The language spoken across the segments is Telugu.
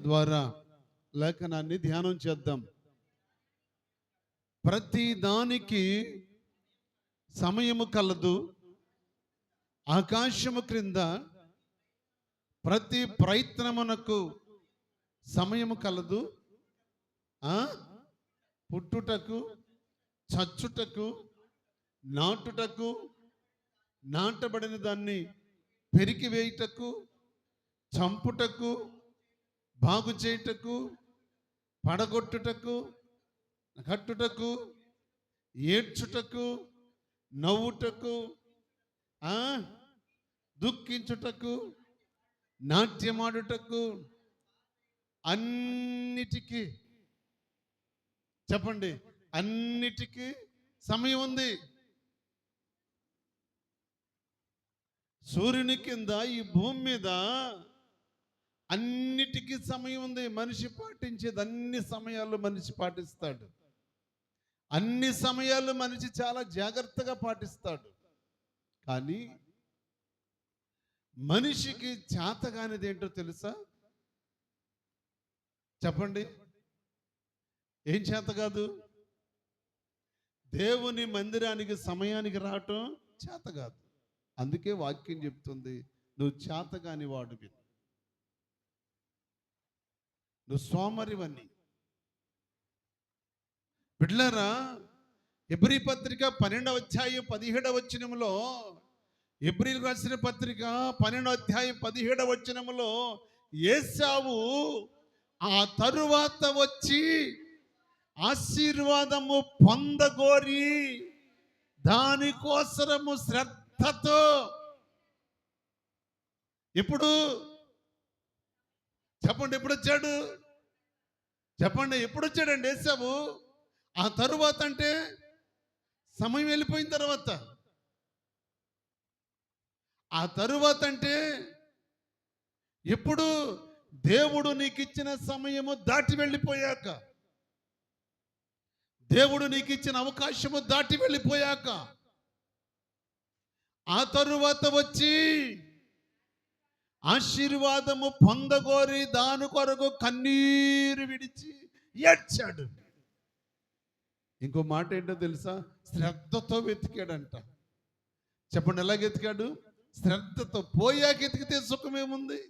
ద్వారా లేఖనాన్ని ధ్యానం చేద్దాం. ప్రతి దానికి సమయము కలదు. ఆకాశము క్రింద ప్రతి ప్రయత్నమునకు సమయము కలదు. పుట్టుటకు, చచ్చుటకు, నాటుటకు, నాటబడిన దాన్ని పెరికివేయుటకు, చంపుటకు, బాగు చేయుటకు, పడగొట్టుటకు, కట్టుటకు, ఏడ్చుటకు, నవ్వుటకు, దుఃఖించుటకు, నాట్యమాడుటకు, అన్నిటికీ చెప్పండి, అన్నిటికీ సమయం ఉంది. సూర్యుని కింద ఈ భూమి మీద అన్నిటికీ సమయం ఉంది. మనిషి పాటించేది అన్ని సమయాల్లో మనిషి పాటిస్తాడు. అన్ని సమయాల్లో మనిషి చాలా జాగ్రత్తగా పాటిస్తాడు. కానీ మనిషికి చేతగానిది ఏంటో తెలుసా? చెప్పండి, ఏం చేత కాదు? దేవుని మందిరానికి సమయానికి రావటం చేత కాదు. అందుకే వాక్యం చెప్తుంది, నువ్వు చేతగాని వాడివి, నువ్వు సోమరివని. బిడ్డలారా, హెబ్రీ పత్రిక 12వ అధ్యాయం 17వ వచనములో, హెబ్రీయులకు రాసిన పత్రిక 12వ అధ్యాయం 17వ వచనములో, ఏశావు ఆ తరువాత వచ్చి ఆశీర్వాదము పొందగోరి దానికోసరము శ్రద్ధతో, ఎప్పుడు చెప్పండి, ఎప్పుడు వచ్చాడు? చెప్పండి, ఎప్పుడు వచ్చాడండి ఏశావు? ఆ తరువాత అంటే సమయం వెళ్ళిపోయిన తర్వాత. ఆ తరువాత అంటే ఎప్పుడు? దేవుడు నీకు ఇచ్చిన సమయము దాటి వెళ్ళిపోయాక, దేవుడు నీకు ఇచ్చిన అవకాశము దాటి వెళ్ళిపోయాక, ఆ తరువాత వచ్చి ఆశీర్వాదము పొందగోరి దాని కొరకు కన్నీరు విడిచి ఏడ్చాడు. ఇంకో మాట ఏంటో తెలుసా? శ్రద్ధతో వెతికాడంట. చెప్పండి, ఎలాగ ఎతికాడు? శ్రద్ధతో. పోయాక ఎతికితే సుఖమేముంది?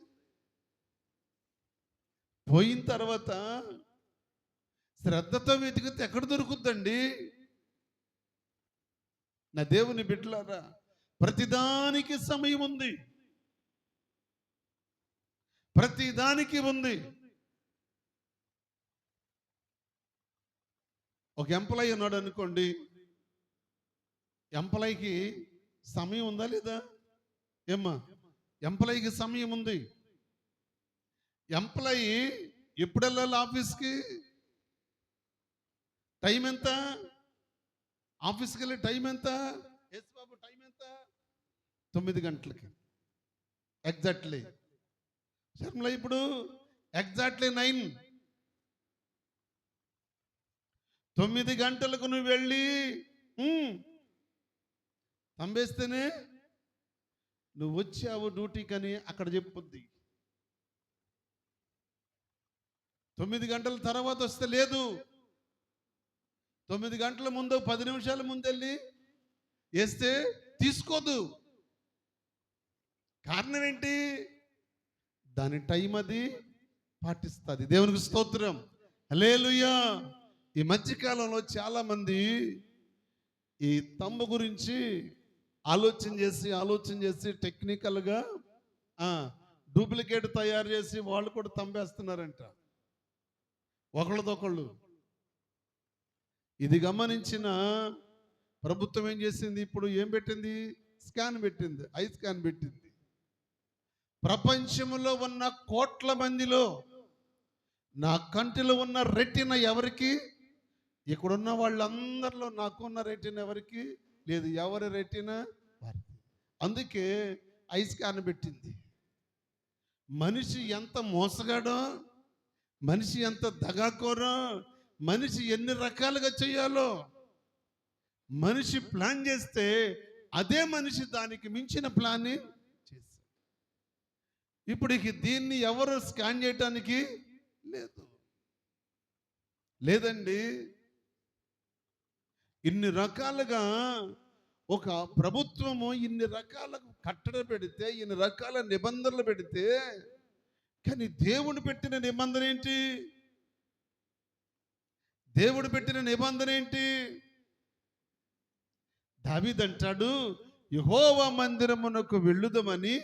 పోయిన తర్వాత శ్రద్ధతో వెతికితే ఎక్కడ దొరుకుద్దండి? నా దేవుని బిడ్డలారా, ప్రతిదానికి సమయం ఉంది, ప్రతిదానికి ఉంది. ఒక ఎంప్లాయీ ఉన్నాడు అనుకోండి, ఎంప్లాయీకి సమయం ఉందా లేదా? ఏమ్మా, ఎంప్లాయీకి సమయం ఉంది. ఎంప్లాయీ ఎప్పుడు వెళ్ళాలి ఆఫీస్కి? టైం ఎంత? ఆఫీస్కి వెళ్ళే టైం ఎంత? ఎస్ బాబు, టైం ఎంత? 9 గంటలకి ఎగ్జాక్ట్లీ. శర్మల ఇప్పుడు ఎగ్జాక్ట్లీ 9. 9 గంటలకు నువ్వు వెళ్ళి తంబేస్తేనే నువ్వు వచ్చావు డ్యూటీకి అని అక్కడ చెప్పుద్ది. 9 గంటల తర్వాత వస్తే లేదు. 9 గంటల ముందు 10 నిమిషాల ముందు వెళ్ళి వేస్తే తీసుకోదు. కారణం ఏంటి? దాని టైం అది పాటిస్తుంది. దేవునికి స్తోత్రం, హల్లెలూయా. ఈ మధ్యకాలంలో చాలామంది ఈ తంబు గురించి ఆలోచన చేసి టెక్నికల్గా డూప్లికేట్ తయారు చేసి వాళ్ళు కూడా తంబేస్తున్నారంట, ఒకళ్ళదొకళ్ళు. ఇది గమనించిన ప్రభుత్వం ఏం చేసింది? ఇప్పుడు ఏం పెట్టింది? స్కాన్ పెట్టింది, ఐ స్కాన్ పెట్టింది. ప్రపంచంలో ఉన్న కోట్ల మందిలో నా కంటిలో ఉన్న రెటీనా ఎవరికి? ఇక్కడున్న వాళ్ళందరిలో నాకున్న రెటీనా ఎవరికి లేదు. ఎవరి రెటీనా వారికి. అందుకే ఐ స్కాన్ పెట్టింది. మనిషి ఎంత మోసగాడో, మనిషి ఎంత దగాకోరో, మనిషి ఎన్ని రకాలుగా చేయాలో మనిషి ప్లాన్ చేస్తే అదే మనిషి దానికి మించిన ప్లాన్ చేశాడు. ఇప్పుడు దీన్ని ఎవరు స్కాన్ చేయటానికి లేదు. లేదండి. ఇన్ని రకాలుగా ఒక ప్రభుత్వము ఇన్ని రకాల కట్టడి పెడితే, ఇన్ని రకాల నిబంధనలు పెడితే, కానీ దేవుడు పెట్టిన నిబంధన ఏంటి? దేవుడు పెట్టిన నిబంధన ఏంటి? దావీదు అంటాడు, యెహోవా మందిరమునకు వెళ్ళుదమని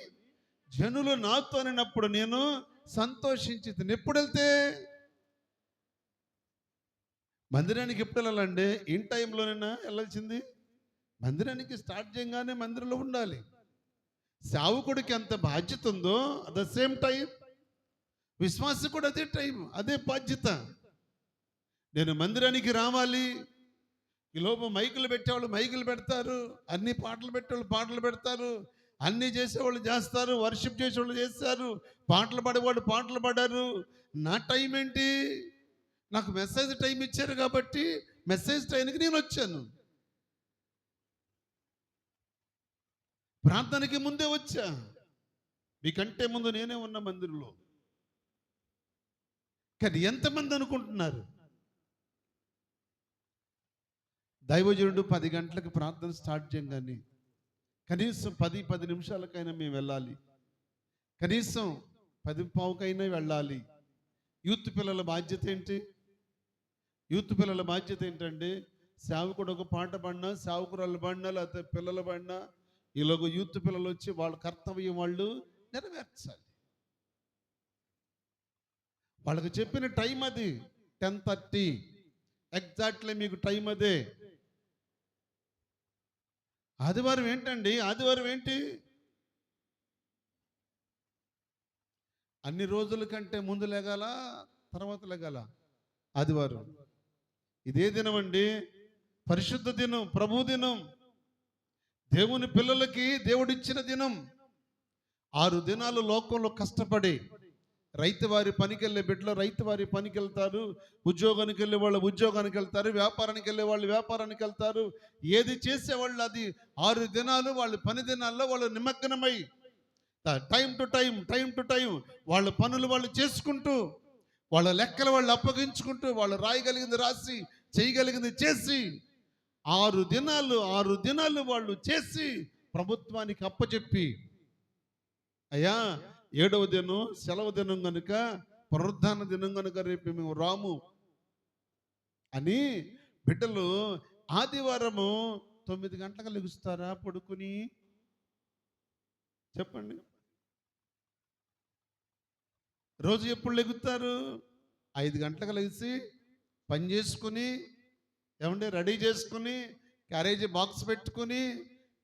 జనులు నాతో అనినప్పుడు నేను సంతోషించి ఎప్పుడు వెళ్తే? మందిరానికి ఎప్పుడు వెళ్ళాలండి? ఇన్ టైంలోనైనా వెళ్ళాల్సింది. మందిరానికి స్టార్ట్ చేయగానే మందిరంలో ఉండాలి. సేవకుడికి ఎంత బాధ్యత ఉందో అట్ ద సేమ్ టైం విశ్వాసి కూడా అదే టైం, అదే బాధ్యత. నేను మందిరానికి రావాలి. ఈ లోపల మైకులు పెట్టేవాళ్ళు మైకులు పెడతారు, అన్ని పాటలు పెట్టేవాళ్ళు పాటలు పెడతారు, అన్నీ చేసేవాళ్ళు చేస్తారు, వర్షిప్ చేసేవాళ్ళు చేస్తారు, పాటలు పాడేవాళ్ళు పాటలు పాడారు. నా టైం ఏంటి? నాకు మెసేజ్ టైం ఇచ్చారు కాబట్టి మెసేజ్ టైంకి నేను వచ్చాను. ప్రార్థనకి ముందే వచ్చా. మీకంటే ముందు నేనే ఉన్న మందిరంలో. కానీ ఎంతమంది అనుకుంటున్నారు? దైవజనుడు 10 గంటలకు ప్రార్థన స్టార్ట్ చేయగానే కనీసం 10 నిమిషాలకైనా మేము వెళ్ళాలి, కనీసం 10:15కైనా వెళ్ళాలి. యూత్ పిల్లల బాధ్యత ఏంటి? యూత్ పిల్లల బాధ్యత ఏంటంటే, సేవకుడు ఒక పాట పాడినా, సేవకురాలు పాడినా, లేకపోతే పిల్లలు పాడినా, ఈలోగా యూత్ పిల్లలు వచ్చి వాళ్ళ కర్తవ్యం వాళ్ళు నెరవేర్చాలి. వాళ్ళకి చెప్పిన టైం అది 10:30 ఎగ్జాక్ట్లీ. మీకు టైం అదే. ఆదివారం ఏంటండి? ఆదివారం ఏంటి? అన్ని రోజుల కంటే ముందు లెగాల, తర్వాత లెగాల? ఆదివారం. ఇదే దినం అండి, పరిశుద్ధ దినం, ప్రభు దినం, దేవుని పిల్లలకి దేవుడిచ్చిన దినం. 6 దినాలు లోకంలో కష్టపడి, రైతు వారి పనికి వెళ్ళే బిడ్డలు రైతు వారి పనికి వెళ్తారు, ఉద్యోగానికి వెళ్ళే వాళ్ళు ఉద్యోగానికి వెళ్తారు, వ్యాపారానికి వెళ్ళే వాళ్ళు వ్యాపారానికి వెళ్తారు. ఏది చేసేవాళ్ళు అది 6 దినాలు వాళ్ళ పని దినాల్లో వాళ్ళు నిమగ్నమై టైం టు టైం వాళ్ళ పనులు వాళ్ళు చేసుకుంటూ, వాళ్ళ లెక్కలు వాళ్ళు అప్పగించుకుంటూ, వాళ్ళు రాయగలిగింది రాసి, చేయగలిగింది చేసి 6 దినాలు వాళ్ళు చేసి ప్రభుత్వానికి అప్పచెప్పి, అయ్యా 7వ దినం సెలవు దినం కనుక, పునరుద్ధాన దినం కనుక రేపు మేము రాము అని బిడ్డలు ఆదివారము 9 గంటలకు లెగుస్తారా పడుకుని? చెప్పండి. రోజు ఎప్పుడు లెగుతారు? 5 గంటలకు లెగిసి పని చేసుకుని, ఏమంటే రెడీ చేసుకుని, క్యారేజీ బాక్స్ పెట్టుకుని,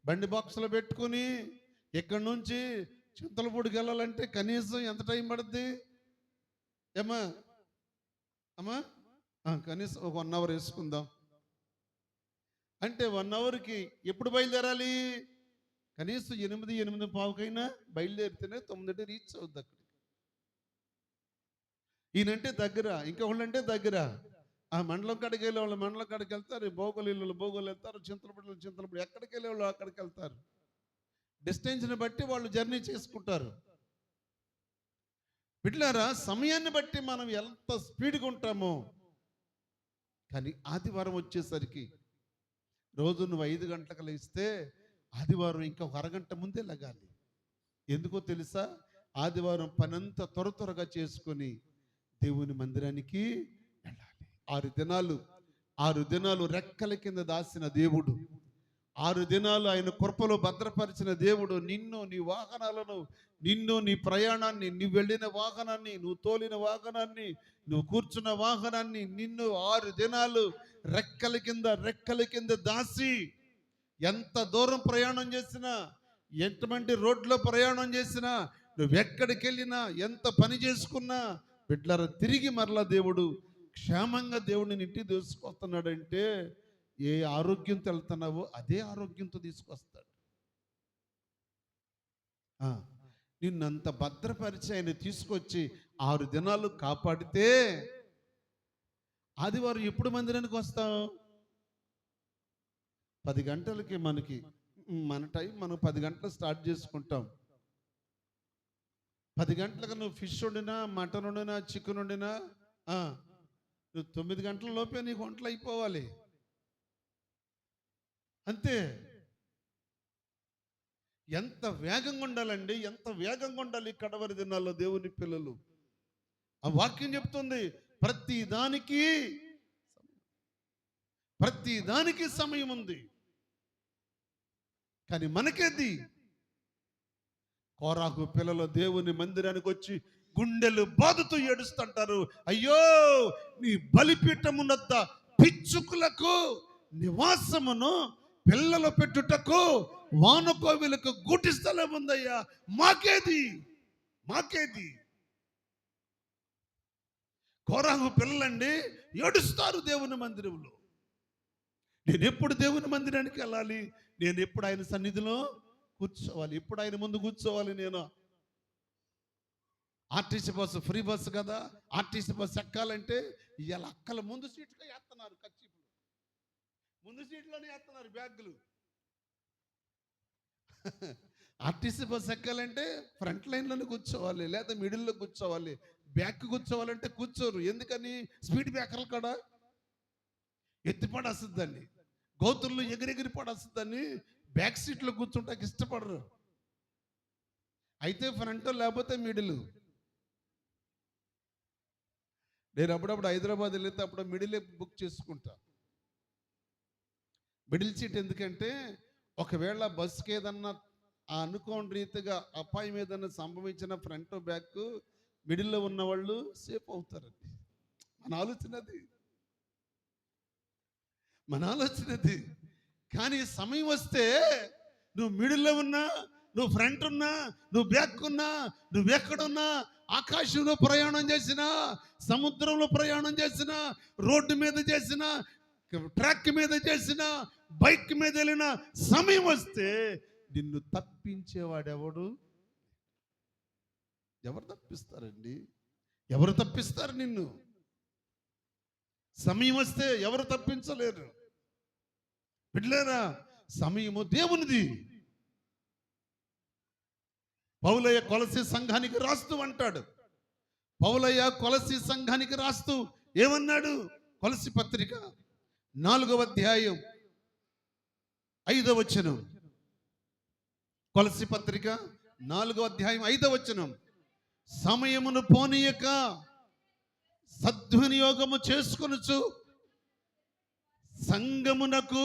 బండి బాక్స్లో పెట్టుకుని, ఇక్కడి నుంచి చింతలపూడికి వెళ్ళాలంటే కనీసం ఎంత టైం పడుద్ది? ఏమా అమ్మా, కనీసం ఒక 1 అవర్ వేసుకుందాం. అంటే 1 అవర్కి ఎప్పుడు బయలుదేరాలి? కనీసం 8:15కైనా బయలుదేరితేనే 9 రీచ్ అవుద్ది అక్కడికి. ఈయనంటే దగ్గర, ఇంకొకళ్ళంటే దగ్గర. ఆ మండలం కాడికి వెళ్ళే వాళ్ళు మండలం కాడికి వెళ్తారు, భోగోలు వెళ్తారు, చింతలపూడి ఎక్కడికి వెళ్ళే వాళ్ళు అక్కడికి వెళ్తారు. డిస్టెన్స్ని బట్టి వాళ్ళు జర్నీ చేసుకుంటారు. బిడ్డలారా, సమయాన్ని బట్టి మనం ఎంత స్పీడ్గా ఉంటామో, కానీ ఆదివారం వచ్చేసరికి రోజు నువ్వు 5 గంటలకు లేస్తే ఆదివారం ఇంకా ఒక అరగంట ముందే లెగాలి. ఎందుకో తెలుసా? ఆదివారం పనంతా త్వరగా చేసుకొని దేవుని మందిరానికి వెళ్ళాలి. 6 దినాలు రెక్కల కింద దాసిన దేవుడు, 6 దినాలు ఆయన కృపలో భద్రపరిచిన దేవుడు నిన్ను, నీ వాహనాలను, నిన్ను, నీ ప్రయాణాన్ని, నువ్వు వెళ్ళిన వాహనాన్ని, నువ్వు తోలిన వాహనాన్ని, నువ్వు కూర్చున్న వాహనాన్ని, నిన్ను 6 దినాలు రెక్కల కింద దాసి, ఎంత దూరం ప్రయాణం చేసినా, ఎటువంటి రోడ్లో ప్రయాణం చేసినా, నువ్వు ఎక్కడికి వెళ్ళినా, ఎంత పని చేసుకున్నా, బిడ్డలారా తిరిగి మరలా దేవుడు క్షేమంగా దేవుడిని ఇంటికి తీసుకొస్తున్నాడంటే, ఏ ఆరోగ్యంతో వెళ్తున్నావో అదే ఆరోగ్యంతో తీసుకొస్తాడు. నిన్నంత భద్రపరిచి ఆయన తీసుకొచ్చి 6 దినాలు కాపాడితే ఆదివారం ఎప్పుడు మందిరానికి వస్తావు? 10 గంటలకి మన టైం మనం 10 గంటలు స్టార్ట్ చేసుకుంటాం. 10 గంటలకు నువ్వు ఫిష్ వండినా, మటన్ వండినా, చికెన్ వండినా, ఆ, నువ్వు 9 గంటల లోపే నీకు వంటలు అయిపోవాలి, అంతే. ఎంత వేగంగా ఉండాలండి, ఎంత వేగంగా ఉండాలి కడవరి దినాల్లో దేవుని పిల్లలు. ఆ వాక్యం చెప్తుంది ప్రతి దానికి సమయం ఉంది. కానీ మనకేది? కోరాహు పిల్లలు దేవుని మందిరానికి వచ్చి గుండెలు బాదుతూ ఏడుస్తుంటారు, అయ్యో నీ బలిపీఠమునొద్ద పిచ్చుకులకు నివాసమును పిల్లలు పెట్టుటకు వానకోవిలకు గూటి స్థలం ఉందయ్యా, మాకేది. కోరాహు పిల్లలండి ఏడుస్తారు దేవుని మందిరంలో. నేను ఎప్పుడు దేవుని మందిరానికి వెళ్ళాలి, నేను ఎప్పుడు ఆయన సన్నిధిలో కూర్చోవాలి, ఎప్పుడు ఆయన ముందు కూర్చోవాలి. నేను ఆర్టీసీ బస్సు ఫ్రీ బస్సు కదా, ఆర్టీసీ బస్సు ఎక్కాలంటే ఇవాళ అక్కల ముందు సీట్గా వేస్తున్నారు, కచ్చిపులు ముందు సీట్లోనే వేస్తున్నారు బ్యాగులు. ఆర్టీసీ బస్సు ఎక్కాలంటే ఫ్రంట్ లైన్లోనే కూర్చోవాలి, లేదా మిడిల్లో కూర్చోవాలి. బ్యాక్ కూర్చోవాలంటే కూర్చోరు, ఎందుకని? స్పీడ్ బ్రేకర్లు కూడా ఎత్తి పడేస్తుందని, గోతుల్లో ఎగిరెగిరి పడేస్తుందని బ్యాక్ సీట్లో కూర్చుంటాకి ఇష్టపడరు. అయితే ఫ్రంట్ లేకపోతే మిడిల్. నేను అప్పుడప్పుడు హైదరాబాద్ వెళ్తే అప్పుడు మిడిలే బుక్ చేసుకుంటా. మిడిల్ సీట్ ఎందుకంటే ఒకవేళ బస్కి ఏదన్నా అనుకోని రీతిగా అపాయం ఏదన్నా సంభవించిన ఫ్రంట్ బ్యాక్ మిడిల్లో ఉన్న వాళ్ళు సేఫ్ అవుతారండి. మన ఆలోచనది. కానీ సమయం వస్తే నువ్వు మిడిల్లో ఉన్నా, నువ్వు ఫ్రంట్ ఉన్నా, నువ్వు బ్యాక్ ఉన్నా, నువ్వు ఎక్కడున్నా, ఆకాశంలో ప్రయాణం చేసినా, సముద్రంలో ప్రయాణం చేసినా, రోడ్డు మీద చేసినా, ట్రాక్ మీద చేసినా, బైక్ మీద వెళ్ళిన సమయం వస్తే నిన్ను తప్పించేవాడెవడు? ఎవరు తప్పిస్తారండి? ఎవరు తప్పిస్తారు నిన్ను? సమయం వస్తే ఎవరు తప్పించలేరు. బిడ్డలారా, సమయము దేవునిది. పౌలయ్య కొలసి సంఘానికి రాస్తూ అంటాడు, పౌలయ్య కొలసి సంఘానికి రాస్తూ ఏమన్నాడు? కొలసి పత్రిక 4వ అధ్యాయం 5వ వచనం. కొలసి పత్రిక 4వ అధ్యాయం 5వ వచనం. సమయమును పోనీయక సద్వినియోగము చేసుకొనుచు సంఘమునకు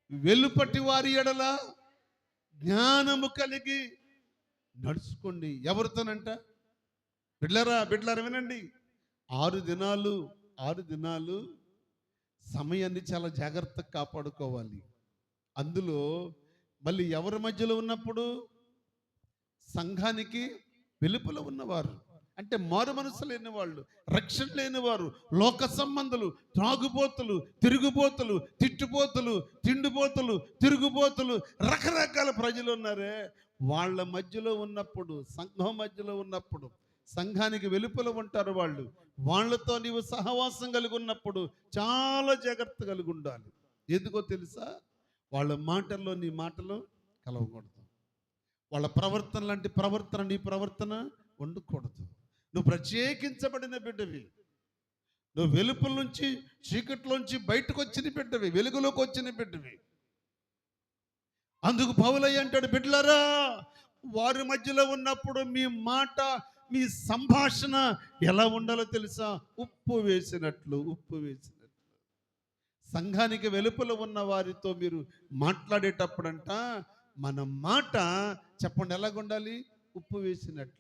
వెలుపటి వారి ఎడల జ్ఞానము కలిగి నడుచుకోండి. ఎవరితోనంట? బిడ్డలారా వినండి. 6 దినాలు సమయాన్ని చాలా జాగ్రత్తగా కాపాడుకోవాలి. అందులో మళ్ళీ ఎవరి మధ్యలో ఉన్నప్పుడు? సంఘానికి వెలుపల ఉన్నవారు, అంటే మారు మనసు లేని వాళ్ళు, రక్షణ లేని వారు, లోక సంబంధులు, త్రాగుబోతులు, తిరుగుబోతులు, తిట్టుబోతులు, తిండిబోతులు, తిరుగుబోతులు, రకరకాల ప్రజలు ఉన్నారే. వాళ్ళ మధ్యలో ఉన్నప్పుడు, సంఘం మధ్యలో ఉన్నప్పుడు, సంఘానికి వెలుపల ఉంటారు వాళ్ళు. వాళ్ళతో నీవు సహవాసం కలిగి ఉన్నప్పుడు చాలా జాగ్రత్త కలిగి ఉండాలి. ఎందుకో తెలుసా? వాళ్ళ మాటల్లో నీ మాటలు కలవకూడదు. వాళ్ళ ప్రవర్తన లాంటి ప్రవర్తన నీ ప్రవర్తన ఉండకూడదు. నువ్వు ప్రత్యేకించబడిన బిడ్డవి. నువ్వు వెలుపల నుంచి, చీకట్లోంచి బయటకు వచ్చిన బిడ్డవి, వెలుగులోకి వచ్చిన బిడ్డవి. అందుకు పౌలయ్య అంటాడు, బిడ్డలారా, వారి మధ్యలో ఉన్నప్పుడు మీ మాట, మీ సంభాషణ ఎలా ఉండాలో తెలుసా? ఉప్పు వేసినట్లు. సంఘానికి వెలుపల ఉన్న వారితో మీరు మాట్లాడేటప్పుడంట మన మాట చెప్పండి ఎలాగుండాలి? ఉప్పు వేసినట్లు.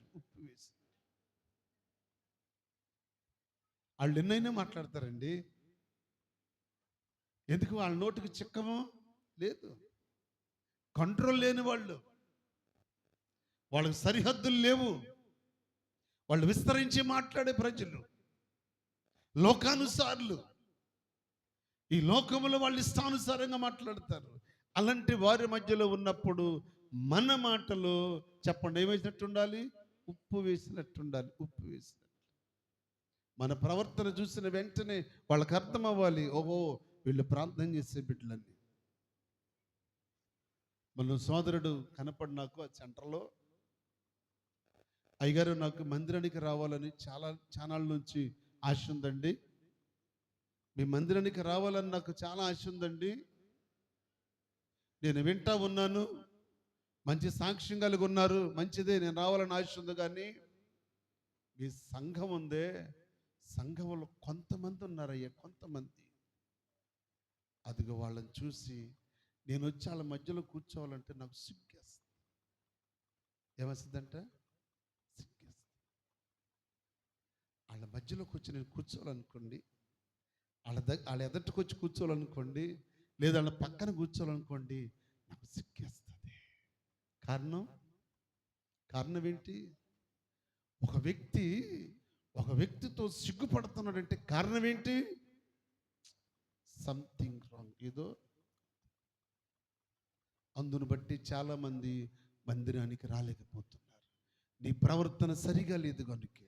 వాళ్ళు ఎన్నైనా మాట్లాడతారండి, ఎందుకు? వాళ్ళ నోటికి చిక్కము లేదు, కంట్రోల్ లేని వాళ్ళు, వాళ్ళకి సరిహద్దులు లేవు, వాళ్ళు విస్తరించి మాట్లాడే ప్రజలు, లోకానుసారులు. ఈ లోకములో వాళ్ళు ఇష్టానుసారంగా మాట్లాడతారు. అలాంటి వారి మధ్యలో ఉన్నప్పుడు మన మాటలు చెప్పండి ఏమేసినట్టు ఉండాలి? ఉప్పు వేసినట్టుండాలి. మన ప్రవర్తన చూసిన వెంటనే వాళ్ళకి అర్థం అవ్వాలి, ఓహో వీళ్ళు ప్రార్థన చేసే బిడ్డలని. మన సోదరుడు కనపడి నాకు ఆ సెంటర్లో అయ్యగారు నాకు మందిరానికి రావాలని చాలా ఛానళ్ళ నుంచి ఆశ ఉందండి. మీ మందిరానికి రావాలని నాకు చాలా ఆశ ఉందండి. నేను వింటా ఉన్నాను, మంచి సాక్ష్యం కలిగి ఉన్నారు, మంచిదే, నేను రావాలని ఆశ ఉంది. కానీ మీ సంఘం ఉందే, సంఘంలో కొంతమంది ఉన్నారయ్యా, కొంతమంది. అదిగో వాళ్ళని చూసి నేను వచ్చి వాళ్ళ మధ్యలో కూర్చోవాలంటే నాకు సిగ్గేస్తుంది. ఏమొస్తుందంట? సిగ్గేస్తుంది. వాళ్ళ మధ్యలోకి వచ్చి నేను కూర్చోవాలనుకోండి, వాళ్ళ ఎదుటికి వచ్చి కూర్చోవాలనుకోండి, లేదా వాళ్ళ పక్కన కూర్చోవాలనుకోండి, నాకు సిగ్గేస్తుంది. కారణం ఏంటి? ఒక వ్యక్తితో సిగ్గుపడుతున్నాడంటే కారణం ఏంటి? Something wrong. ఏదో అందును బట్టి చాలామంది మందిరానికి రాలేకపోతున్నారు. నీ ప్రవర్తన సరిగా లేదు కనుకే,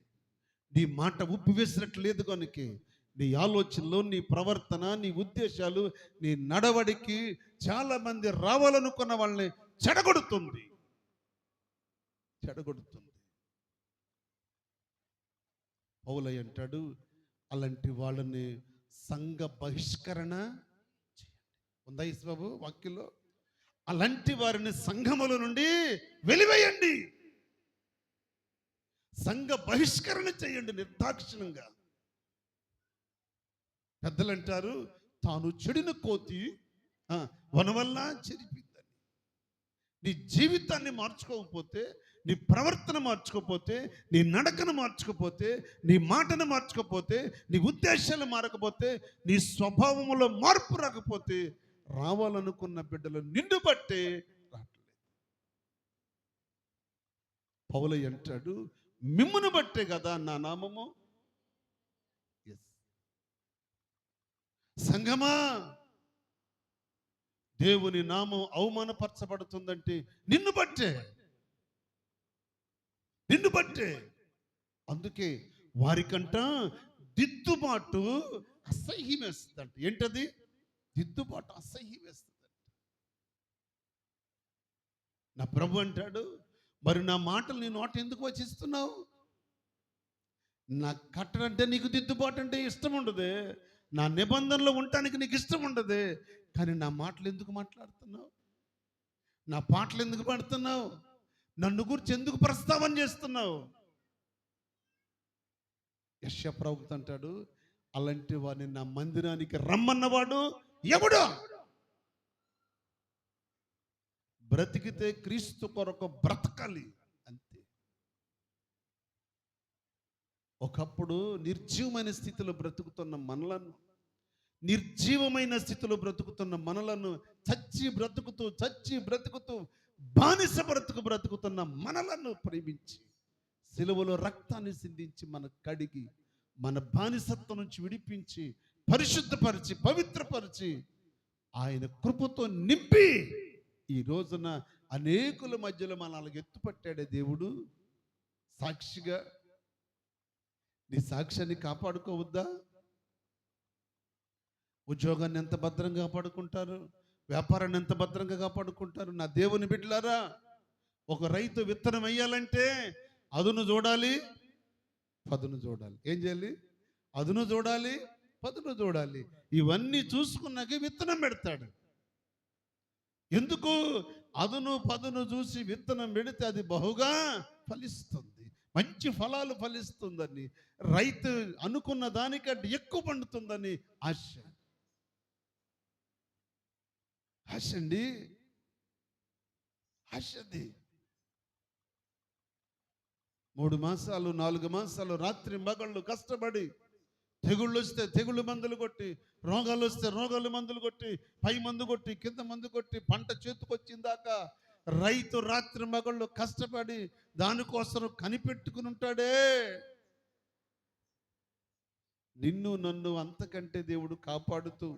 నీ మాట ఉప్పివేసినట్లు లేదు కనుకే, నీ ఆలోచనలు, నీ ప్రవర్తన, నీ ఉద్దేశాలు, నీ నడవడికి చాలామంది రావాలనుకున్న వాళ్ళని చెడగొడుతుంది. పౌలయ్య అంటాడు, అలాంటి వాళ్ళని సంఘ బహిష్కరణ చేయండి. ఉందా బాబు వాక్యంలో? అలాంటి వారిని సంఘముల నుండి వెలివేయండి, సంఘ బహిష్కరణ చేయండి నిర్దాక్షిణంగా. పెద్దలు అంటారు, తాను చెడిన కోతి వన వల్ల చెరిపిద్దని. నీ జీవితాన్ని మార్చుకోకపోతే, నీ ప్రవర్తన మార్చుకోపోతే, నీ నడకను మార్చుకోపోతే, నీ మాటను మార్చుకోపోతే, నీ ఉద్దేశాలు మారకపోతే, నీ స్వభావంలో మార్పు రాకపోతే, రావాలనుకున్న బిడ్డలు నిన్ను బట్టే రావట్లేదు. పౌలయ్య అంటాడు, మిమ్మును బట్టే కదా నా నామము. సంఘమా, దేవుని నామం అవమానపరచబడుతుందంటే నిన్ను బట్టే. అందుకే వారికంట దిద్దుబాటు అసహ్యం వేస్తుందంట. ఏంటది? దిద్దుబాటు అసహ్యం వేస్తుందంట. నా ప్రభు అంటాడు, మరి నా మాటలు నీ నోట ఎందుకు వచ్చిస్తున్నావు? నా కట్టడంటే నీకు దిద్దుబాటు అంటే ఇష్టం ఉండదు, నా నిబంధనలో ఉండటానికి నీకు ఇష్టం ఉండదు. కానీ నా మాటలు ఎందుకు మాట్లాడుతున్నావు? నా పాటలు ఎందుకు పాడుతున్నావు? నన్ను గురించి ఎందుకు ప్రస్తావన చేస్తున్నావు? యెషయా ప్రవక్త అంటాడు, అలాంటి వాడిని నా మందిరానికి రమ్మన్నవాడు ఎవడు? బ్రతికితే క్రీస్తు కొరకు బ్రతకాలి, అంతే. ఒకప్పుడు నిర్జీవమైన స్థితిలో బ్రతుకుతున్న మనలను చచ్చి బ్రతుకుతూ బానిస బ్రతుకుతున్న మనలను ప్రేమించి సిలువలో రక్తాన్ని సిందించి మన కడిగి మన బానిసత్వం నుంచి విడిపించి పరిశుద్ధపరిచి పవిత్రపరిచి ఆయన కృపతో నింపి ఈ రోజున అనేకుల మధ్యలో మనల్ని ఎత్తుపట్టాడే దేవుడు. సాక్షిగా నీ సాక్ష్యాన్ని కాపాడుకోవద్దా? ఉద్యోగాన్ని ఎంత భద్రంగా కాపాడుకుంటారు, వ్యాపారాన్ని ఎంత భద్రంగా కాపాడుకుంటారు. నా దేవుని బిడ్డలారా, ఒక రైతు విత్తనం వేయాలంటే అదును చూడాలి, పదును చూడాలి. ఏం చేయాలి? అదును చూడాలి, పదును చూడాలి. ఇవన్నీ చూసుకున్నాక విత్తనం పెడతాడు. ఎందుకు? అదును పదును చూసి విత్తనం పెడితే అది బహుగా ఫలిస్తుంది, మంచి ఫలాలు ఫలిస్తుందని, రైతు అనుకున్న దానికంటే ఎక్కువ పండుతుందని ఆశ అండి. ఆశది 3 మాసాలు 4 మాసాలు రాత్రి మగళ్ళు కష్టపడి, తెగుళ్ళు వస్తే తెగుళ్ళు మందులు కొట్టి, రోగాలు వస్తే రోగాలు మందులు కొట్టి, పై మందు కొట్టి కింద మందు కొట్టి, పంట చేతికొచ్చిందాకా రైతు రాత్రి మగళ్ళు కష్టపడి దానికోసం కనిపెట్టుకుని ఉంటాడే. నిన్ను నన్ను అంతకంటే దేవుడు కాపాడుతూ,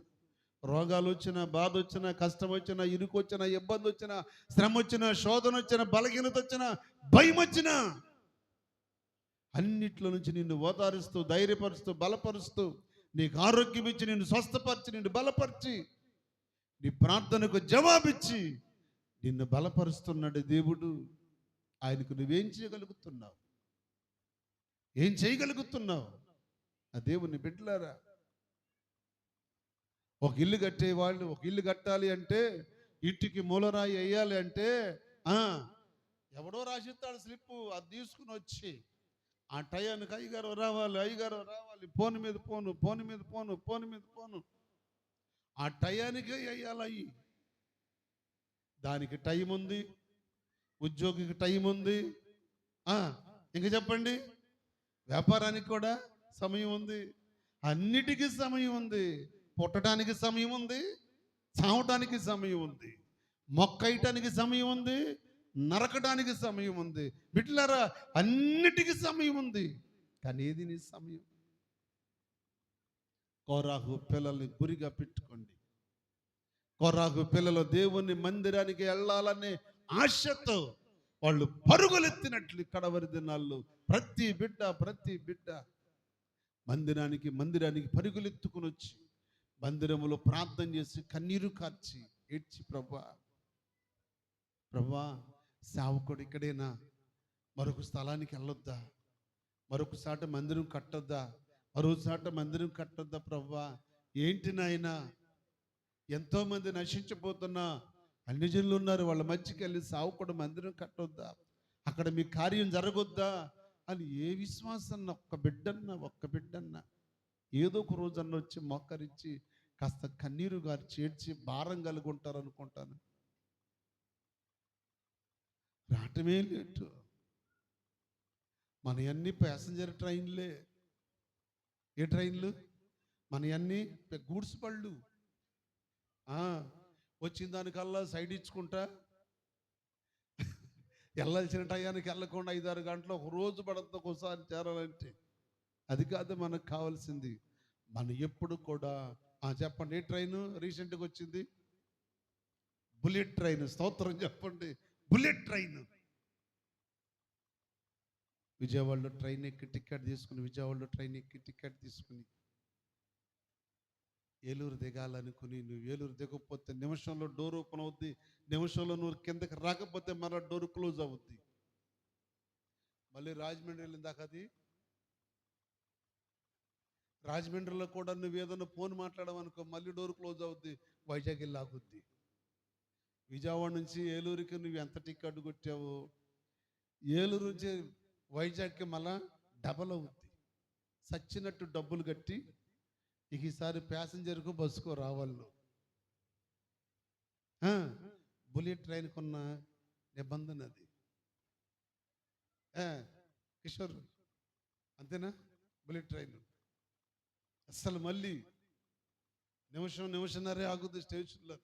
రోగాలు వచ్చినా, బాధ వచ్చినా, కష్టం వచ్చినా, ఇరుకు వచ్చినా, ఇబ్బంది వచ్చినా, శ్రమ వచ్చినా, శోధన వచ్చినా, బలహీనత వచ్చినా, భయం వచ్చినా, అన్నిట్లో నుంచి నిన్ను ఓదారుస్తూ, ధైర్యపరుస్తూ, బలపరుస్తూ, నీకు ఆరోగ్యం ఇచ్చి, నిన్ను స్వస్థపరిచి, నిన్ను బలపరిచి, నీ ప్రార్థనకు జవాబిచ్చి నిన్ను బలపరుస్తున్నాడు దేవుడు. ఆయనకు నువ్వేం చేయగలుగుతున్నావు? ఏం చేయగలుగుతున్నావు? ఆ దేవుని బిడ్డలారా, ఒక ఇల్లు కట్టేవాళ్ళు, ఒక ఇల్లు కట్టాలి అంటే, ఇంటికి మూలరాయి వేయాలి అంటే ఆ ఎవడో రాసిస్తాడు స్లిప్పు, అది తీసుకుని వచ్చి ఆ టయానికి అయ్యగారు రావాలి, ఫోన్ మీద ఫోను, ఆ టయానికి వేయాలి అయ్యి. దానికి టైం ఉంది, ఉద్యోగికి టైం ఉంది, ఇంక చెప్పండి, వ్యాపారానికి కూడా సమయం ఉంది, అన్నిటికీ సమయం ఉంది. పుట్టడానికి సమయం ఉంది, చావటానికి సమయం ఉంది, మొక్కయటానికి సమయం ఉంది, నరకడానికి సమయం ఉంది. బిడ్డలారా, అన్నిటికీ సమయం ఉంది. కానీ ఏది నీ సమయం? కోరాహు పిల్లల్ని గురిగా పెట్టుకోండి. కోరాహు పిల్లలు దేవుని మందిరానికి వెళ్ళాలనే ఆశతో వాళ్ళు పరుగులెత్తినట్లు కడవరి దినాల్లో ప్రతి బిడ్డ మందిరానికి పరుగులెత్తుకుని వచ్చి మందిరములో ప్రార్థన చేసి కన్నీరు కార్చి ఏడ్చి, ప్రభా సేవకుడు ఇక్కడేనా, మరొక స్థలానికి వెళ్ళొద్దా, మరొకసాట మందిరం కట్టొద్దా ప్రభా? ఏంటి నాయనా, ఎంతోమంది నశించిపోతున్నా అన్ని జనులు ఉన్నారు, వాళ్ళ మధ్యకి వెళ్ళి సేవకుడు మందిరం కట్టొద్దా, అక్కడ మీ కార్యం జరగొద్దా అని ఏ విశ్వాసన్న ఒక్క బిడ్డన్న ఏదో ఒక రోజన్న వచ్చి మొక్కరించి కాస్త కన్నీరు గారు చేర్చి భారం కలిగి ఉంటారు అనుకుంటాను. రావటమే లేటు. మన అన్ని ప్యాసింజర్ ట్రైన్లే. ఏ ట్రైన్లు? మన అన్ని గూడ్స్ బళ్ళు. వచ్చిన దానికల్లా సైడ్ ఇచ్చుకుంటా వెళ్ళాల్సిన టయానికి వెళ్ళకుండా 5-6 గంటలు ఒక రోజు పడద్దు ఒకసారి చేరాలంటే. అది కాదు మనకు కావాల్సింది. మనం ఎప్పుడు కూడా చెప్పండి, ఏ ట్రైన్ రీసెంట్గా వచ్చింది? Bullet train. స్తోత్రం చెప్పండి, బుల్లెట్ ట్రైన్. విజయవాడలో ట్రైన్ ఎక్కి టికెట్ తీసుకుని ఏలూరు దిగాలనుకుని, నువ్వు ఏలూరు దిగకపోతే నిమిషంలో డోర్ ఓపెన్ అవుద్ది, నిమిషంలో నువ్వు కిందకి రాకపోతే మళ్ళీ డోర్ క్లోజ్ అవుద్ది. మళ్ళీ రాజమండ్రి వెళ్ళిందాక అది రాజమండ్రిలో కూడా నువ్వు ఏదైనా ఫోన్ మాట్లాడమనుకో మళ్ళీ డోర్ క్లోజ్ అవుద్ది, వైజాగ్ వెళ్ళి ఆగుద్ది. విజయవాడ నుంచి ఏలూరుకి నువ్వు ఎంత టికెట్ కొట్టావు, ఏలూరు నుంచి వైజాగ్కి మళ్ళా డబల్ అవుద్ది. సచ్చినట్టు డబ్బులు కట్టి ఇక ఈసారి ప్యాసింజర్కు బస్సుకో రావాలి. బుల్లెట్ ట్రైన్కి ఉన్న నిబంధన అది. కిషోర్ అంతేనా? బుల్లెట్ ట్రైన్ అస్సలు మళ్ళీ నిమిషంన్నరే ఆగుద్ది స్టేషన్లో.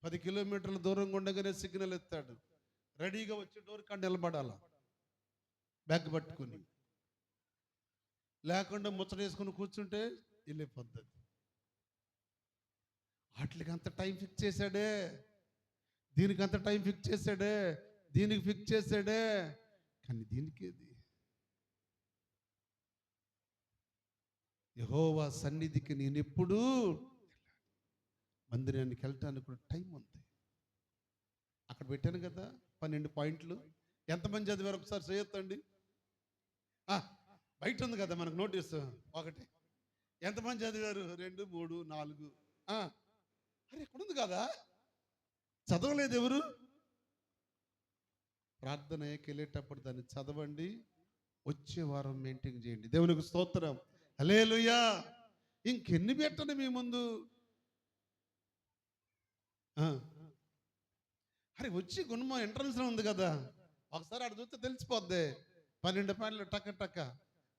10 కిలోమీటర్ల దూరంగా ఉండగానే సిగ్నల్ ఎత్తాడు, రెడీగా వచ్చి డోర్ కాడ నిలబడాల బ్యాగ్ పట్టుకుని, లేకుండా ముచ్చటేసుకుని కూర్చుంటే వెళ్ళిపోద్ది. వాటికి అంత టైం ఫిక్స్ చేశాడే, దీనికి అంత టైం ఫిక్స్ చేశాడే, దీనికి ఫిక్స్ చేశాడే, కానీ దీనికి ఏది? యెహోవా సన్నిధికి నేను ఎప్పుడూ మందిరానికి వెళ్ళటానికి కూడా టైం ఉంది. అక్కడ పెట్టాను కదా 12 పాయింట్లు. ఎంతమంది చదివారు ఒకసారి చేయొద్దండి. బయట ఉంది కదా మనకు నోటీస్ 1. ఎంతమంది చదివారు? 2, 3, 4. అరే ఇక్కడ ఉంది కదా, చదవలేదు ఎవరు? ప్రార్థనకి వెళ్ళేటప్పుడు దాన్ని చదవండి, వచ్చే వారం మెయింటైన్ చేయండి. దేవునికి స్తోత్రం, హల్లెలూయా. ఇంకెన్ని పెట్టండి మీ ముందు. అరే వచ్చి గుణమ ఎంట్రన్స్లో ఉంది కదా, ఒకసారి అక్కడ చూస్తే తెలిసిపోద్ది. 12 పాయింట్లు టక్క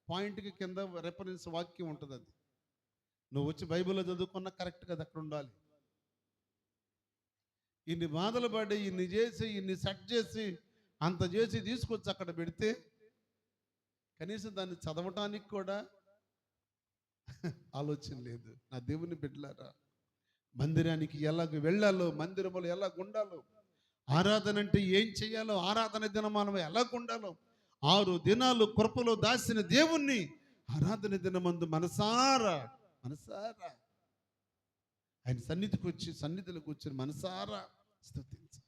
పాయింట్కి కింద రెఫరెన్స్ వాక్యం ఉంటుంది. అది నువ్వు వచ్చి బైబిల్లో చదువుకున్నా కరెక్ట్ కదా, అక్కడ ఉండాలి. ఇన్ని బాధలు పడి ఇన్ని చేసి ఇన్ని సెట్ చేసి అంత చేసి తీసుకొచ్చి అక్కడ పెడితే కనీసం దాన్ని చదవటానికి కూడా ఆలోచన లేదు. నా దేవుని బిడ్డలారా, మందిరానికి ఎలాగ వెళ్ళాలో, మందిరములు ఎలాగ ఉండాలో, ఆరాధన అంటే ఏం చేయాలో, ఆరాధన దినమానం ఎలాగ ఉండాలో, 6 దినాలు కృపలో దాసిన దేవుణ్ణి ఆరాధన దినమందు మనసారా ఆయన సన్నిధిలోకి వచ్చి మనసారా స్తుతించాలి.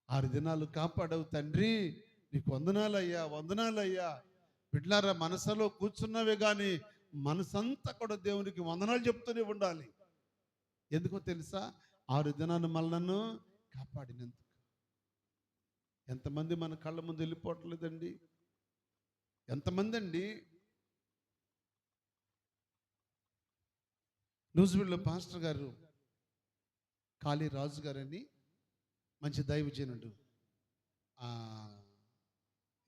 6 దినాలు కాపాడవు తండ్రి, నీకు వందనాలయ్యా, వందనాలయ్యా. బిడ్డలారా, మనసులో కూర్చున్నవే కానీ మనసంతా కూడా దేవునికి వందనాలు చెప్తూనే ఉండాలి. ఎందుకో తెలుసా? 6 దినాలు మనలను కాపాడినందుకు. ఎంతమంది మన కళ్ళ ముందు వెళ్ళిపోవట్లేదండి? ఎంతమంది అండి? న్యూజిలాండ్లో పాస్టర్ గారు కాళీ రాజు గారని మంచి దైవజనుడు,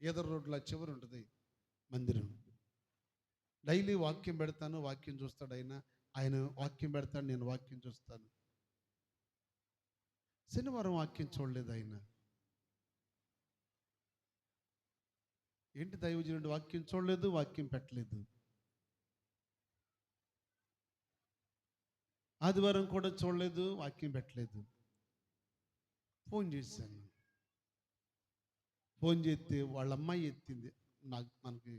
ఏదర్ రోడ్ల చివరి ఉంటుంది మందిరం. డైలీ వాక్యం పెడతాను, వాక్యం చూస్తాడు ఆయన. ఆయన వాక్యం పెడతాడు, నేను వాక్యం చూస్తాను. శనివారం వాక్యం చూడలేదు ఆయన. ఏంటి దైవజనుడు వాక్యం చూడలేదు, వాక్యం పెట్టలేదు. ఆదివారం కూడా చూడలేదు, వాక్యం పెట్టలేదు. ఫోన్ చేశాను. ఫోన్ చేస్తే వాళ్ళ అమ్మాయి ఎత్తింది. మనకి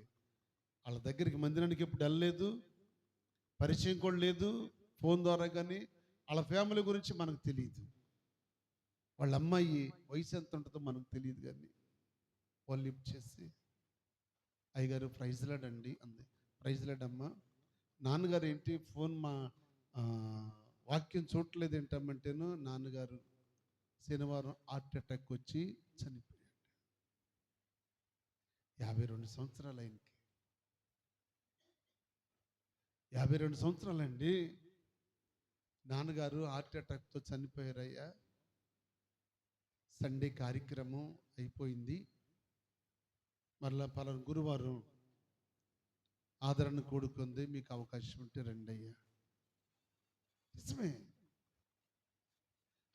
వాళ్ళ దగ్గరికి మందిరానికి ఎప్పుడు వెళ్ళలేదు, పరిచయం కూడా లేదు. ఫోన్ ద్వారా కానీ వాళ్ళ ఫ్యామిలీ గురించి మనకు తెలియదు. వాళ్ళ అమ్మాయి వయసు ఎంత ఉంటుందో మనకు తెలియదు. కానీ వాళ్ళు లిఫ్ట్ చేసి, అయ్యగారు ప్రైజ్ లాడ్ అండి అంది. ప్రైజ్ లాడ్ అమ్మా. నాన్నగారు ఏంటి ఫోన్ వాక్యం చూడట్లేదు ఏంటమ్మంటేను, నాన్నగారు శనివారం హార్ట్ అటాక్ వచ్చి చనిపోయాడు. 52 సంవత్సరాలు ఆయనకి. 52 సంవత్సరాలండి. నాన్నగారు హార్ట్ అటాక్తో చనిపోయారయ్యా. సండే కార్యక్రమం అయిపోయింది. మరలా పలానా గురువారం ఆదరణ కూడుకుంది, మీకు అవకాశం ఉంటే రండి అయ్యా. నిజమే.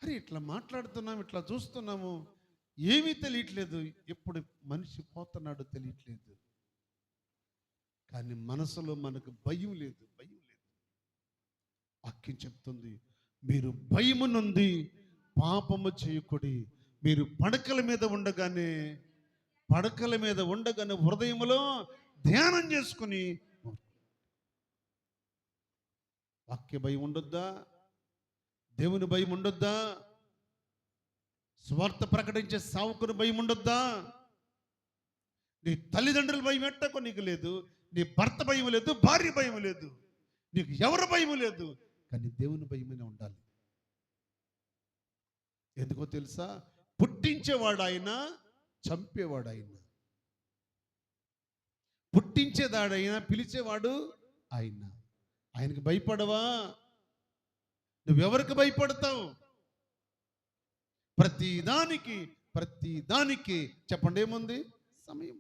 అరే, ఇట్లా మాట్లాడుతున్నాము, ఇట్లా చూస్తున్నాము, ఏమీ తెలియట్లేదు. ఎప్పుడు మనిషి పోతున్నాడో తెలియట్లేదు. కానీ మనసులో మనకు భయం లేదు, భయం లేదు. వాక్యం చెప్తుంది, మీరు భయము నుండి పాపము చేయకుడి. మీరు పడకల మీద ఉండగానే హృదయంలో ధ్యానం చేసుకుని, వాక్య భయం ఉండొద్దా? దేవుని భయం ఉండొద్దా? స్వార్థ ప్రకటించే సావుకుని భయం ఉండొద్దా? నీ తల్లిదండ్రుల భయం ఎట్టకో నీకు లేదు, నీ భర్త భయం లేదు, భార్య భయం లేదు, నీకు ఎవరి భయం లేదు. కానీ దేవుని భయమైనా ఉండాలి. ఎందుకో తెలుసా? పుట్టించేవాడు ఆయన, చంపేవాడు ఆయన. పుట్టించేదాడైనా, పిలిచేవాడు ఆయన. ఆయనకి భయపడవా? నువ్వెవరికి భయపడతావు? ప్రతిదానికి చెప్పండి, ఏముంది? సమయం.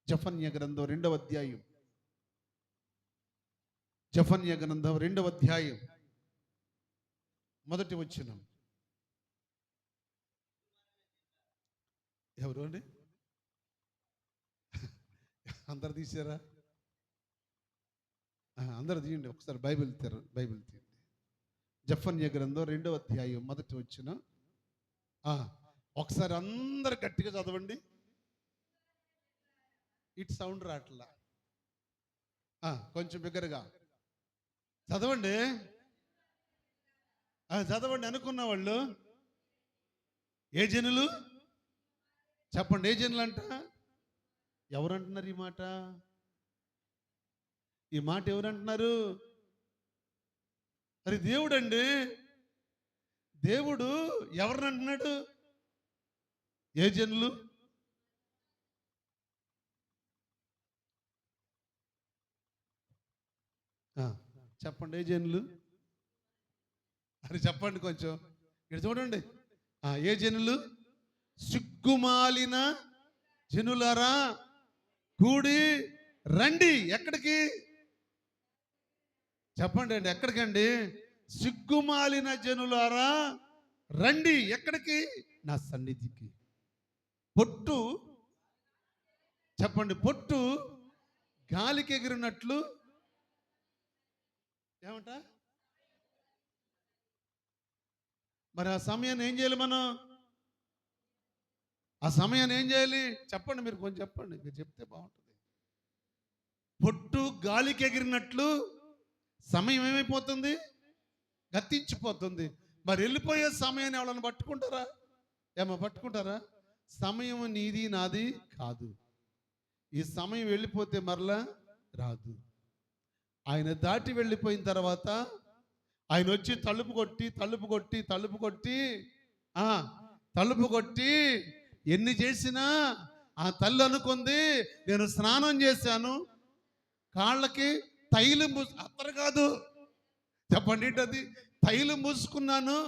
జఫన్య గ్రంథం 2వ అధ్యాయం. జఫన్య గ్రంథం 2వ అధ్యాయం మొదటి వచనం. ఎవరు అండి? అందరు తీసారా? అందరు తీయండి ఒకసారి. బైబిల్ తీయండి. జఫన్య గ్రంథం 2వ అధ్యాయం మొదటి వచనం. ఒకసారి అందరు గట్టిగా చదవండి. ఇటు సౌండ్ రాట్లా, కొంచెం బిగ్గరగా చదవండి. చదవండి. అనుకున్న వాళ్ళు ఏ జనులు? చెప్పండి, ఏ జనులు అంట? ఎవరంటున్నారు ఈ మాట? ఈ మాట ఎవరంటున్నారు? అది దేవుడు అండి. దేవుడు ఎవరిని అంటున్నాడు? ఏ జనులు? చెప్పండి, ఏ జనులు? అని చెప్పండి కొంచెం. ఇక్కడ చూడండి. ఏ జనులు? సిగ్గుమాలిన జనులారా కూడి రండి. ఎక్కడికి? చెప్పండి అండి, ఎక్కడికండి? సిగ్గుమాలిన జనులారా రండి. ఎక్కడికి? నా సన్నిధికి. పొట్టు, చెప్పండి, పొట్టు గాలికి ఎగిరినట్లు. ఏమంట? మరి ఆ సమయాన్ని ఏం చేయాలి మనం? ఆ సమయాన్ని ఏం చేయాలి? చెప్పండి, మీరు కొంచెం చెప్పండి. మీరు చెప్తే బాగుంటుంది. పొట్టు గాలికి ఎగిరినట్లు సమయం ఏమైపోతుంది? గతించిపోతుంది. మరి వెళ్ళిపోయే సమయాన్ని ఎవరైనా పట్టుకుంటారా? పట్టుకుంటారా? సమయం నీది నాది కాదు. ఈ సమయం వెళ్ళిపోతే మరలా రాదు. ఆయన దాటి వెళ్ళిపోయిన తర్వాత ఆయన వచ్చి తలుపు కొట్టి తలుపు కొట్టి ఎన్ని చేసినా ఆ తల్లి అనుకుంది, నేను స్నానం చేశాను, కాళ్ళకి తైలం అత్తరు కాదు, చెప్పండి అది తైలం పూసుకున్నాను,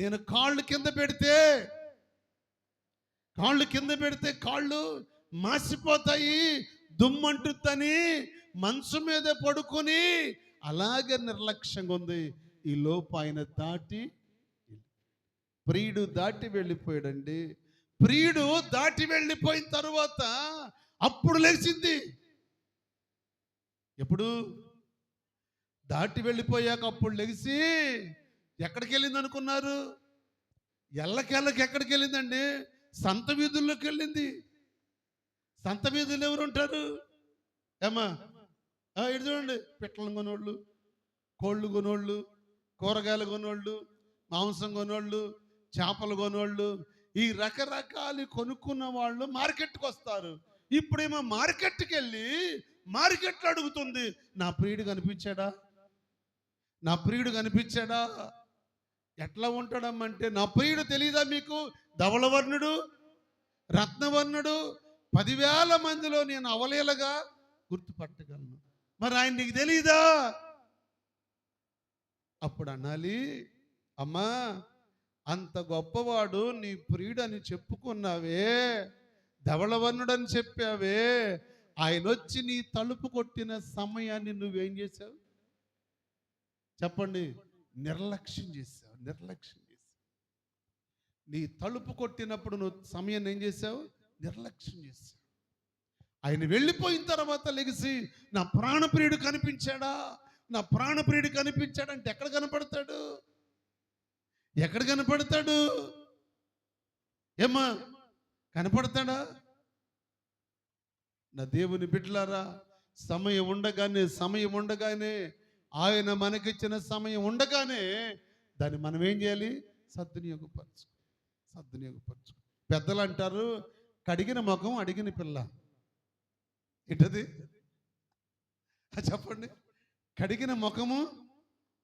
నేను కాళ్ళు కింద పెడితే కాళ్ళు మాసిపోతాయి, దుమ్మంటుద్దని మనసు మీద పడుకొని అలాగే నిర్లక్ష్యంగా ఉంది. ఈ లోపు ఆయన ప్రియుడు దాటి వెళ్ళిపోయాడండి. ప్రియుడు దాటి వెళ్ళిపోయిన తర్వాత అప్పుడు లేచింది. ఎప్పుడు? దాటి వెళ్ళిపోయాక అప్పుడు లెగిసి ఎక్కడికి వెళ్ళింది అనుకున్నారు? ఎల్లకెళ్ళకి ఎక్కడికి వెళ్ళిందండి? సంత వీధుల్లోకి వెళ్ళింది. సంత వీధులు ఎవరు ఉంటారు ఏమా? ఇటు చూడండి, పిట్టలు కొనోళ్ళు, కోళ్ళు కొనోళ్ళు, కూరగాయలు కొనోళ్ళు, మాంసం కొనోళ్ళు, చేపలు కొనోళ్ళు, ఈ రకరకాలు కొనుక్కున్న వాళ్ళు మార్కెట్కి వస్తారు. ఇప్పుడేమో మార్కెట్కి వెళ్ళి మార్కెట్లో అడుగుతుంది, నా ప్రియుడు కనిపించాడా? నా ప్రియుడు కనిపించాడా? ఎట్లా ఉంటాడమ్మంటే, నా ప్రియుడు తెలియదా మీకు? ధవళవర్ణుడు, రత్నవర్ణుడు, 10,000 మందిలో నేను అవలీలగా గుర్తుపట్టగలను. మరి ఆయన నీకు తెలీదా? అప్పుడు అనాలి, అమ్మా అంత గొప్పవాడు నీ ప్రియుడని చెప్పుకున్నావే, ధవళవర్ణుడని చెప్పావే, ఆయన వచ్చి నీ తలుపు కొట్టిన సమయాన్ని నువ్వేం చేసావు? చెప్పండి. నిర్లక్ష్యం చేసావు. నీ తలుపు కొట్టినప్పుడు నువ్వు సమయాన్ని ఏం చేసావు? నిర్లక్ష్యం చేసావు. ఆయన వెళ్ళిపోయిన తర్వాత లెగిసి నా ప్రాణప్రియుడు కనిపించాడా, నా ప్రాణప్రియుడు కనిపించాడంటే ఎక్కడ కనపడతాడు? ఎక్కడ కనపడతాడు? ఏమ్మా కనపడతాడా? నా దేవుని బిడ్డలారా, సమయం ఉండగానే ఆయన మనకిచ్చిన సమయం ఉండగానే దాన్ని మనం ఏం చేయాలి? సద్వినియోగపరచు. పెద్దలు అంటారు, కడిగిన ముఖం అడిగిన పిల్ల. ఏంటది? చెప్పండి. కడిగిన ముఖము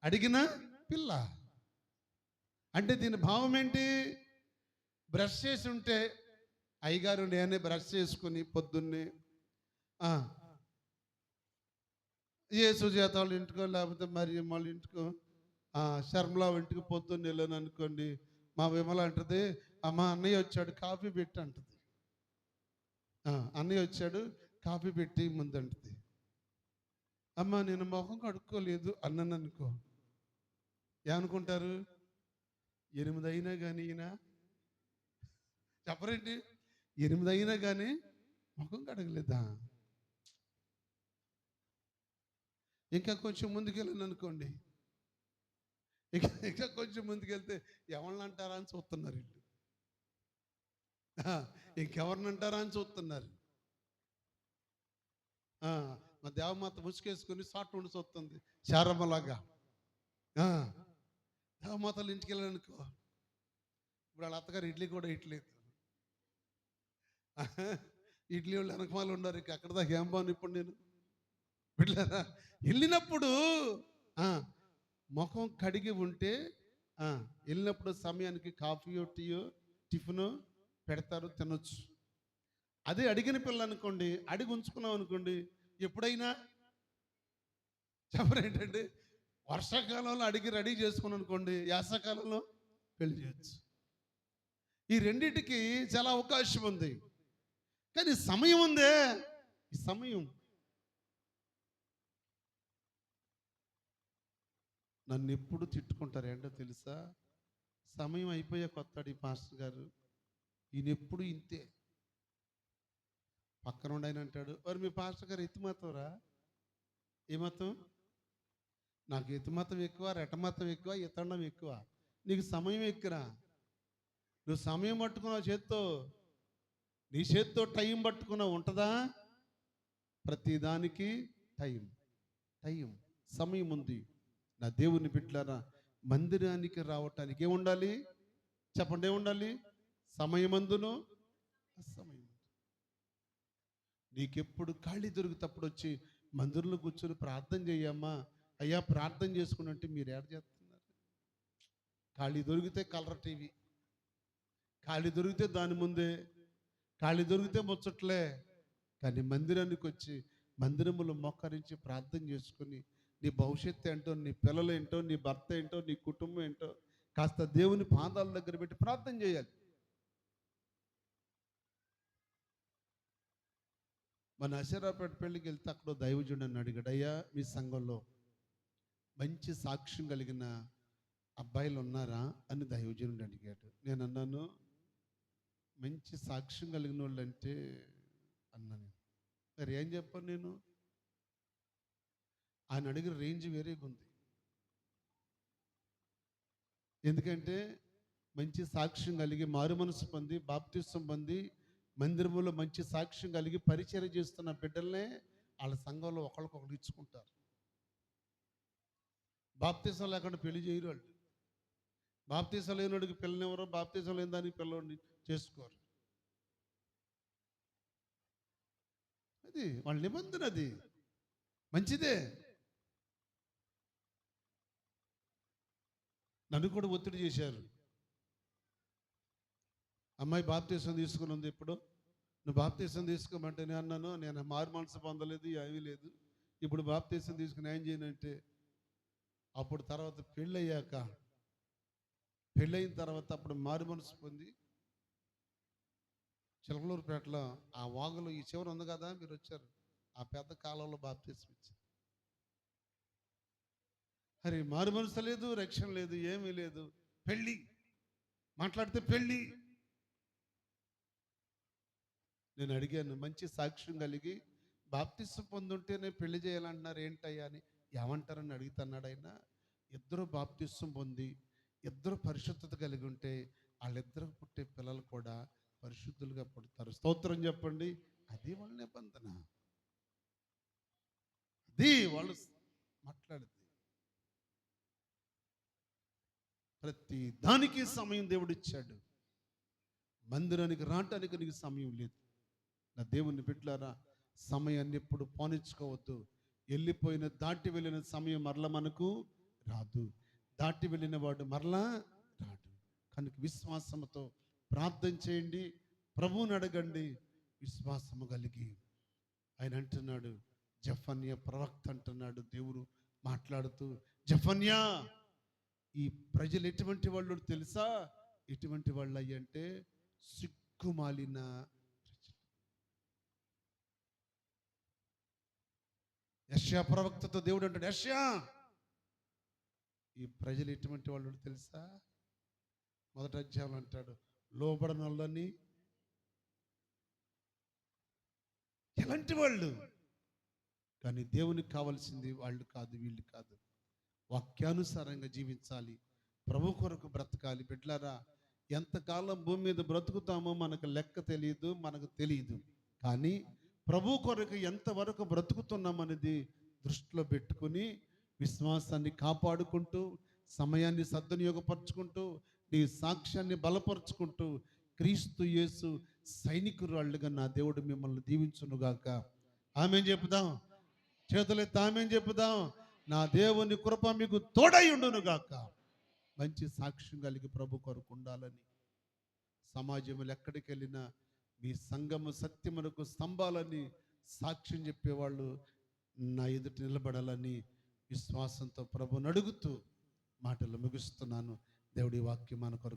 అడిగిన పిల్ల అంటే దీని భావం ఏంటి? బ్రష్ చేసి ఉంటే అయ్యగారు నేనే బ్రష్ చేసుకుని పొద్దున్నే ఏ సుజాత వాళ్ళ ఇంటికో లేకపోతే మరి వాళ్ళ ఇంటికో శర్మలా ఇంటికి పొద్దున్న వెళ్ళాను అనుకోండి, మా విమల అంటది, అమ్మ అన్నయ్య వచ్చాడు కాఫీ పెట్టి అంటది. అన్నయ్య వచ్చాడు కాఫీ పెట్టి ముందు అంటది. అమ్మ నేను మొహం కడుక్కోలేదు అన్నాను అనుకో, ఏమనుకుంటారు? 8 అయినా కానీ ఈయన చెప్పరేంటి? 8 అయినా కానీ ముఖం కడగలేదా? ఇంకా కొంచెం ముందుకెళ్ళాను అనుకోండి, ఇంకా కొంచెం ముందుకెళ్తే ఎవరిని అంటారా అని చూస్తున్నారు వీళ్ళు. ఇంకెవరిని అంటారా అని చూస్తున్నారు. మా దేవమాత ముసుకేసుకుని సాట్ ఉండి చూస్తుంది శారమ్మలాగా. దేవమాతలు ఇంటికి వెళ్ళాలనుకో, ఇప్పుడు వాళ్ళ అత్తగారు ఇడ్లీ కూడా ఇట్లేదు. ఇడ్లీ వాళ్ళు వెనకమాలు ఉన్నారు. ఇక అక్కడ దాకా ఏం బాగుంది. ఇప్పుడు నేను వెళ్ళారా వెళ్ళినప్పుడు ముఖం కడిగి ఉంటే వెళ్ళినప్పుడు సమయానికి కాఫీయో టీయో టిఫినో పెడతారు, తినొచ్చు. అదే అడిగిన పిల్ల అనుకోండి, అడిగి ఉంచుకున్నాం అనుకోండి, ఎప్పుడైనా చెప్పరేంటండి, వర్షాకాలంలో అడిగి రెడీ చేసుకున్నాం అనుకోండి, యాసకాలంలో పెళ్లి చేయొచ్చు. ఈ రెండింటికి చాలా అవకాశం ఉంది. కానీ సమయం ఉందే, ఈ సమయం నన్ను ఎప్పుడు తిట్టుకుంటారు ఏంటో తెలుసా? సమయం అయిపోయా కొత్తాడు ఈ పాస్టర్ గారు, ఈయన ఎప్పుడు ఇంతే. పక్కన ఉండి అంటాడు, మరి మీ పాస్టర్ గారు ఎత్తుమతంరా? ఏ మతం? నాకు ఎత్తుమతం ఎక్కువ, రెటమతం ఎక్కువ, ఎత్తండం ఎక్కువ. నీకు సమయం ఎక్కురా. నువ్వు సమయం పట్టుకున్నావు చేత్తో, నీ చేత్తో టైం పట్టుకున్నావు, ఉంటుందా? ప్రతిదానికి టైం సమయం ఉంది. నా దేవుని బిడ్డలారా, మందిరానికి రావటానికి ఏముండాలి? చెప్పండి, ఏముండాలి? సమయమందును సమయం. నీకెప్పుడు ఖాళీ దొరికితప్పుడు వచ్చి మందిరంలో కూర్చొని ప్రార్థన చేయమ్మా, అయ్యా ప్రార్థన చేసుకున్నట్టు మీరు ఏడ చేస్తున్నారు? ఖాళీ దొరికితే కలర్ టీవీ, ఖాళీ దొరికితే దాని ముందే, ఖాళీ దొరికితే ముచ్చట్లే. కానీ మందిరానికి వచ్చి మందిరములో మోకరించి ప్రార్థన చేసుకుని నీ భవిష్యత్తు ఏంటో, నీ పిల్లలు ఏంటో, నీ భర్త ఏంటో, నీ కుటుంబం ఏంటో కాస్త దేవుని పాదాల దగ్గర పెట్టి ప్రార్థన చేయాలి. మన అశరాపేట పెళ్ళికి వెళ్తే అక్కడ దైవజుడు నన్ను అడిగాడు, అయ్యా మీ సంఘంలో మంచి సాక్ష్యం కలిగిన అబ్బాయిలు ఉన్నారా అని దైవజనుడు అడిగాడు. నేను అన్నాను, మంచి సాక్ష్యం కలిగిన వాళ్ళు అంటే అన్నాను. మరి ఏం చెప్పాను నేను? ఆయన అడిగిన రేంజ్ వేరేగా ఉంది. ఎందుకంటే మంచి సాక్ష్యం కలిగి మారు మనసు పొంది బాప్తిసం పొంది మందిరంలో మంచి సాక్ష్యం కలిగి పరిచయం చేస్తున్న బిడ్డలనే వాళ్ళ సంఘంలో ఒకరికొకరు ఇచ్చుకుంటారు. బాప్తిసం లేకుండా పెళ్లి చేయరు వాళ్ళు. బాప్తిసం లేనివాడికి పిల్లనివ్వరు, బాప్తిసం లేని దానికి పిల్లవాడిని చేసుకోరు. అది వాళ్ళ నిబంధన, అది మంచిదే. నన్ను కూడా ఒత్తిడి చేశారు. అమ్మాయి బాప్తీసం తీసుకుని ఉంది, ఇప్పుడు నువ్వు బాప్తీసం తీసుకోమంటే నేను అన్నాను, నేను మారు మనసు పొందలేదు, ఏమీ లేదు, ఇప్పుడు బాప్తీసం తీసుకుని ఏం చేయనంటే, అప్పుడు తర్వాత పెళ్ళయిన తర్వాత అప్పుడు మారు మనసు పొంది చిలకలూరుపేటలో ఆ వాగులు ఈ చివర ఉంది కదా, మీరు వచ్చారు, ఆ పెద్ద కాలంలో బాప్తీసం ఇచ్చారు. అరే మారు మనసు లేదు, రక్షణ లేదు, ఏమీ లేదు, పెళ్ళి మాట్లాడితే పెళ్ళి. నేను అడిగాను, మంచి సాక్ష్యం కలిగి బాప్తిసం పొందుంటేనే పెళ్లి చేయాలంటున్నారు ఏంటయ్యా అని. ఏమంటారని అడుగుతున్నాడు ఆయన. ఇద్దరు బాప్తిసం పొంది ఇద్దరు పరిశుద్ధత కలిగి ఉంటే వాళ్ళిద్దరు పుట్టే పిల్లలు కూడా పరిశుద్ధులుగా పుడతారు. స్తోత్రం చెప్పండి. అది వాళ్ళ నిబంధన, అది వాళ్ళు మాట్లాడింది. ప్రతి దానికి సమయం దేవుడు ఇచ్చాడు. మందిరానికి రావటానికి నీకు సమయం లేదు. నా దేవుని బిడ్డలారా, సమయాన్ని ఎప్పుడు పోనిచ్చుకోవద్దు. వెళ్ళిపోయిన దాటి వెళ్ళిన సమయం మరలా మనకు రాదు. దాటి వెళ్ళిన వాడు మరలా రాడు. కనుక విశ్వాసముతో ప్రార్థన చేయండి, ప్రభువుని అడగండి, విశ్వాసము కలిగి. ఆయన అంటున్నాడు, జఫన్యా ప్రవక్త అంటున్నాడు, దేవుడు మాట్లాడుతూ, జఫన్యా ఈ ప్రజలు ఎటువంటి వాళ్ళు తెలుసా? ఎటువంటి వాళ్ళు అయ్యంటే సిగ్గుమాలిన ప్రజలు. యెషయా ప్రవక్తతో దేవుడు అంటాడు, యెషయా ఈ ప్రజలు ఎటువంటి వాళ్ళు తెలుసా? మొదటి అధ్యాయంలో అంటాడు, లోబడనొల్లని. ఎలాంటి వాళ్ళు? కానీ దేవునికి కావాల్సింది వాళ్ళు కాదు, వీళ్ళు కాదు. వాక్యానుసారంగా జీవించాలి, ప్రభు కొరకు బ్రతకాలి. బిడ్డలారా, ఎంతకాలం భూమి మీద బ్రతుకుతామో మనకు లెక్క తెలియదు, మనకు తెలియదు. కానీ ప్రభు కొరకు ఎంతవరకు బ్రతుకుతున్నామనేది దృష్టిలో పెట్టుకుని విశ్వాసాన్ని కాపాడుకుంటూ, సమయాన్ని సద్వినియోగపరుచుకుంటూ, నీ సాక్ష్యాన్ని బలపరుచుకుంటూ, క్రీస్తు యేసు సైనికురాళ్ళుగా నా దేవుడు మిమ్మల్ని దీవించునుగాక. ఆమేన్ చెప్పుదాం. చేతులెత్తి ఆమేన్ చెప్పుదాం. నా దేవుని కృప మీకు తోడై ఉండునుగాక. మంచి సాక్ష్యం కలిగి ప్రభు కొరకు ఉండాలని, సమాజంలో ఎక్కడికి వెళ్ళినా మీ సంఘము సత్యమునకు స్తంభాలని సాక్ష్యం చెప్పేవాళ్ళు నా ఎదుట నిలబడాలని విశ్వాసంతో ప్రభుని అడుగుతూ మాటలు ముగిస్తున్నాను. దేవుడి వాక్యం మన కొరకు